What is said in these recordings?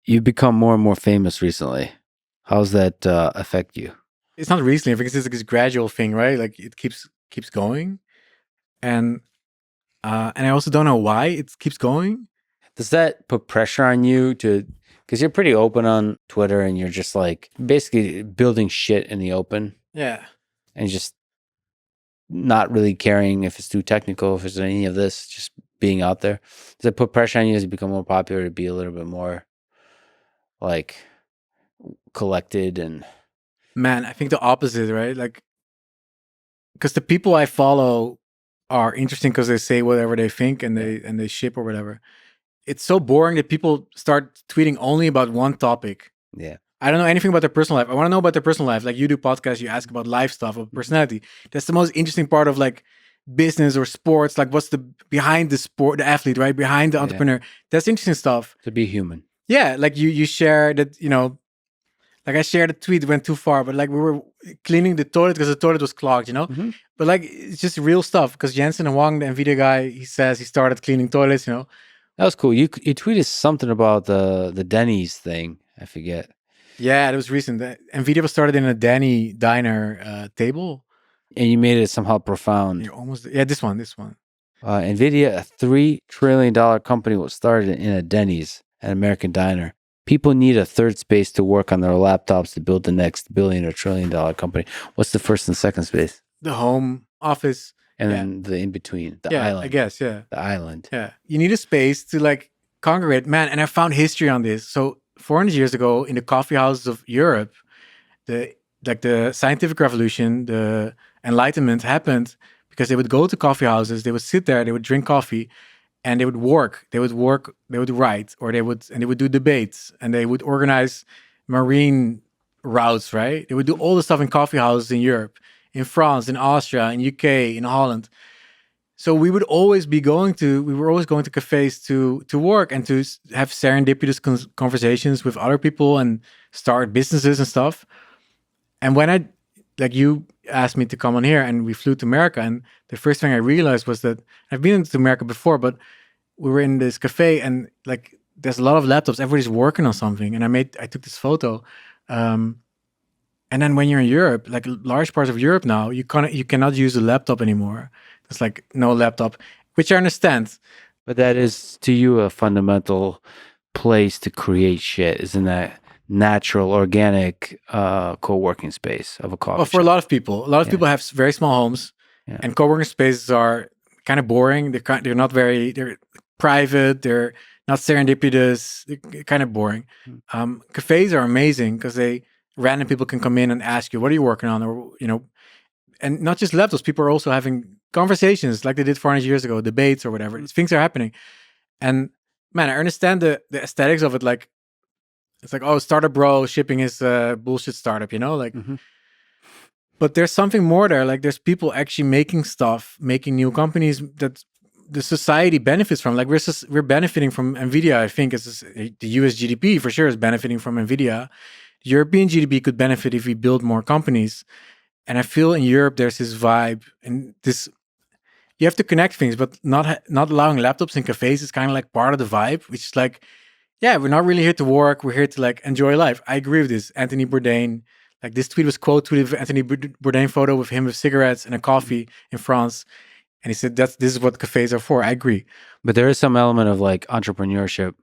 You've become more and more famous recently. How's that affect you? It's not recently. I think it's this gradual thing, right? Like it keeps going, and I also don't know why it keeps going. Does that put pressure on you to, because you're pretty open on Twitter and you're just like basically building shit in the open Yeah. and just not really caring if it's too technical, if it's any of this, just being out there. Does it put pressure on you as you become more popular to be a little bit more like collected and Man, I think the opposite, right? Like, because the people I follow are interesting because they say whatever they think and they ship or whatever. It's so boring that people start tweeting only about one topic. yeah. I don't know anything about their personal life. I want to know about their personal life. Like you do podcasts, you ask about life stuff, of personality. That's the most interesting part of like business or sports. Like what's the behind the sport, the athlete, right? Behind the entrepreneur. That's interesting stuff. To be human. Yeah, like you share that, like I shared a tweet went too far, but like we were cleaning the toilet because the toilet was clogged, Mm-hmm. But like it's just real stuff because Jensen Huang, the Nvidia guy, he says he started cleaning toilets, That was cool. You tweeted something about the Denny's thing. I forget. Yeah, it was recent. Nvidia was started in a Denny diner table. And you made it somehow profound. You're almost this one. Nvidia, a $3 trillion company, was started in a Denny's, an American diner. People need a third space to work on their laptops to build the next billion or $1 trillion company. What's the first and second space? The home office. And then the in between, the island. I guess, yeah. The island. Yeah. You need a space to like congregate. Man, and I found history on this. So 400 years ago in the coffee houses of Europe, the scientific revolution, the Enlightenment happened because they would go to coffee houses, they would sit there, they would drink coffee, and they would work. They would write, or they would do debates, and they would organize marine routes, right? They would do all the stuff in coffee houses in Europe, in France, in Austria, in UK, in Holland. So we were always going to cafes to work and to have serendipitous conversations with other people and start businesses and stuff. And when you asked me to come on here and we flew to America, and the first thing I realized was that I've been to America before, but we were in this cafe and like there's a lot of laptops, everybody's working on something. And I took this photo. And then when you're in Europe, like large parts of Europe now, you cannot use a laptop anymore. It's like no laptop, which I understand. But that is to you a fundamental place to create shit, isn't that? Natural, organic co-working space of a coffee shop. For a lot of people. A lot of people have very small homes, and co-working spaces are kind of boring. They're not very. They're private. They're not serendipitous. They're kind of boring. Cafes are amazing because random people can come in and ask you, "What are you working on?" Or and not just laptops. People are also having conversations like they did 400 years ago, debates or whatever. Things are happening, and man, I understand the aesthetics of it. Like. It's like, oh, startup bro shipping his bullshit startup, like. Mm-hmm. But there's something more there. Like there's people actually making stuff, making new companies that the society benefits from. Like we're benefiting from Nvidia. I think the US GDP for sure is benefiting from Nvidia. European GDP could benefit if we build more companies. And I feel in Europe there's this vibe and this. You have to connect things, but not allowing laptops in cafes is kind of like part of the vibe, which is like. Yeah, we're not really here to work. We're here to like enjoy life. I agree with this. Anthony Bourdain, like this tweet was quote tweeted with Anthony Bourdain photo with him with cigarettes and a coffee in France. And he said, this is what cafes are for. I agree. But there is some element of like entrepreneurship.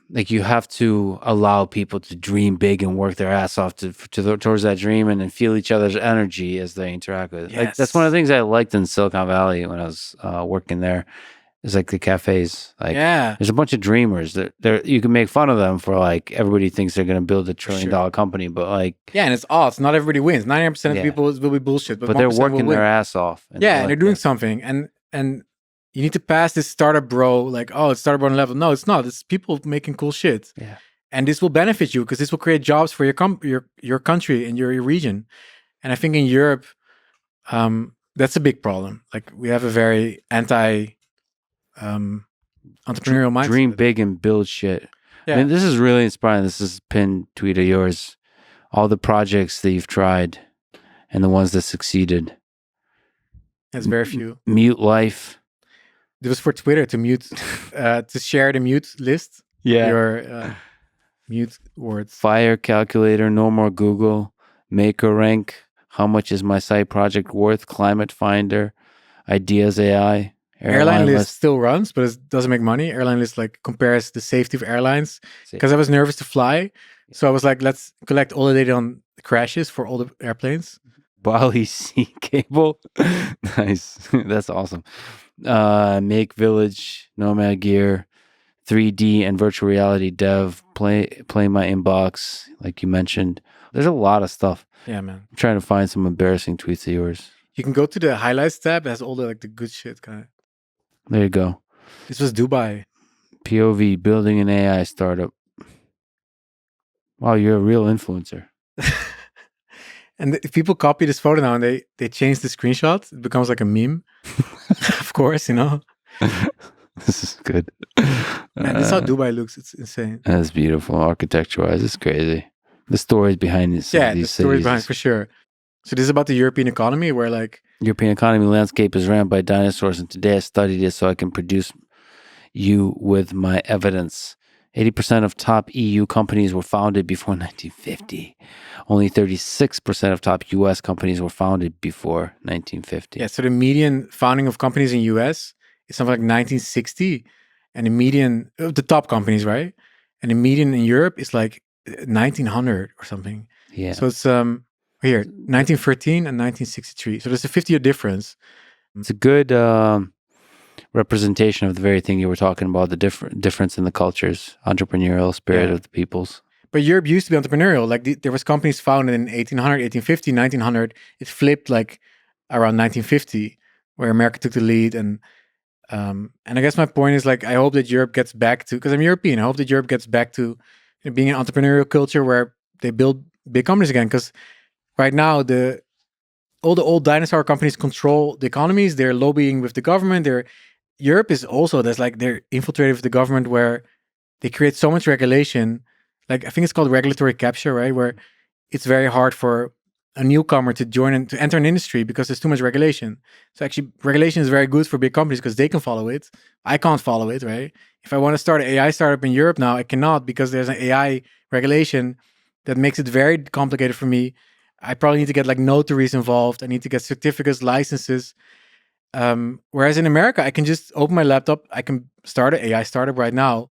Like you have to allow people to dream big and work their ass off towards that dream and then feel each other's energy as they interact with it. Yes. Like that's one of the things I liked in Silicon Valley when I was working there. It's like the cafes. Like, there's a bunch of dreamers that you can make fun of them for like everybody thinks they're going to build a $1 trillion company, but like and it's odds. Not everybody wins. 99% of people will be bullshit, but they're working their ass off. And they're doing something, and you need to pass this startup bro. Like, oh, it's startup bro level. No, it's not. It's people making cool shit. Yeah, and this will benefit you because this will create jobs for your country and your region. And I think in Europe, that's a big problem. Like we have a very entrepreneurial mindset. Dream big and build shit. Yeah. I mean, this is really inspiring. This is a pinned tweet of yours. All the projects that you've tried and the ones that succeeded. There's very few. Mute life. It was for Twitter to mute, to share the mute list. Yeah. mute words. Fire calculator, no more Google. Maker rank, how much is my site project worth? Climate finder, ideas AI. Airline list still runs, but it doesn't make money. Airline list like compares the safety of airlines because I was nervous to fly. So I was like, let's collect all the data on crashes for all the airplanes. Bali Sea cable. Nice. That's awesome. Make Village, Nomad Gear, 3D and virtual reality dev, play my inbox, like you mentioned. There's a lot of stuff. Yeah, man. I'm trying to find some embarrassing tweets of yours. You can go to the highlights tab. It has all the like the good shit kind of. There you go. This was Dubai. POV, building an AI startup. Wow, you're a real influencer. And if people copy this photo now and they change the screenshot, it becomes like a meme. Of course, you know. This is good. Man, this is how Dubai looks. It's insane. That's beautiful. Architecture-wise, it's crazy. The stories behind this. Yeah, the stories behind for sure. So this is about the European economy where like... European economy landscape is ran by dinosaurs, and today I studied it so I can produce you with my evidence. 80% of top EU companies were founded before 1950. Only 36% of top US companies were founded before 1950. Yeah, so the median founding of companies in US is something like 1960. And the median of the top companies, right? And the median in Europe is like 1900 or something. Yeah. So it's here, 1913 and 1963. So there's a 50-year difference. It's a good representation of the very thing you were talking about, the difference in the cultures, entrepreneurial spirit of the peoples. But Europe used to be entrepreneurial. Like there was companies founded in 1800, 1850, 1900. It flipped like around 1950, where America took the lead. And I guess my point is like, I hope that Europe gets back to, because I'm European, I hope that Europe gets back to being an entrepreneurial culture where they build big companies again. Because right now, all the old dinosaur companies control the economies. They're lobbying with the government. Europe is also, they're infiltrated with the government where they create so much regulation. Like, I think it's called regulatory capture, right? Where it's very hard for a newcomer to join and to enter an industry because there's too much regulation. So actually, regulation is very good for big companies because they can follow it. I can't follow it, right? If I want to start an AI startup in Europe now, I cannot because there's an AI regulation that makes it very complicated for me. I probably need to get like notaries involved. I need to get certificates, licenses. Whereas in America, I can just open my laptop. I can start an AI startup right now.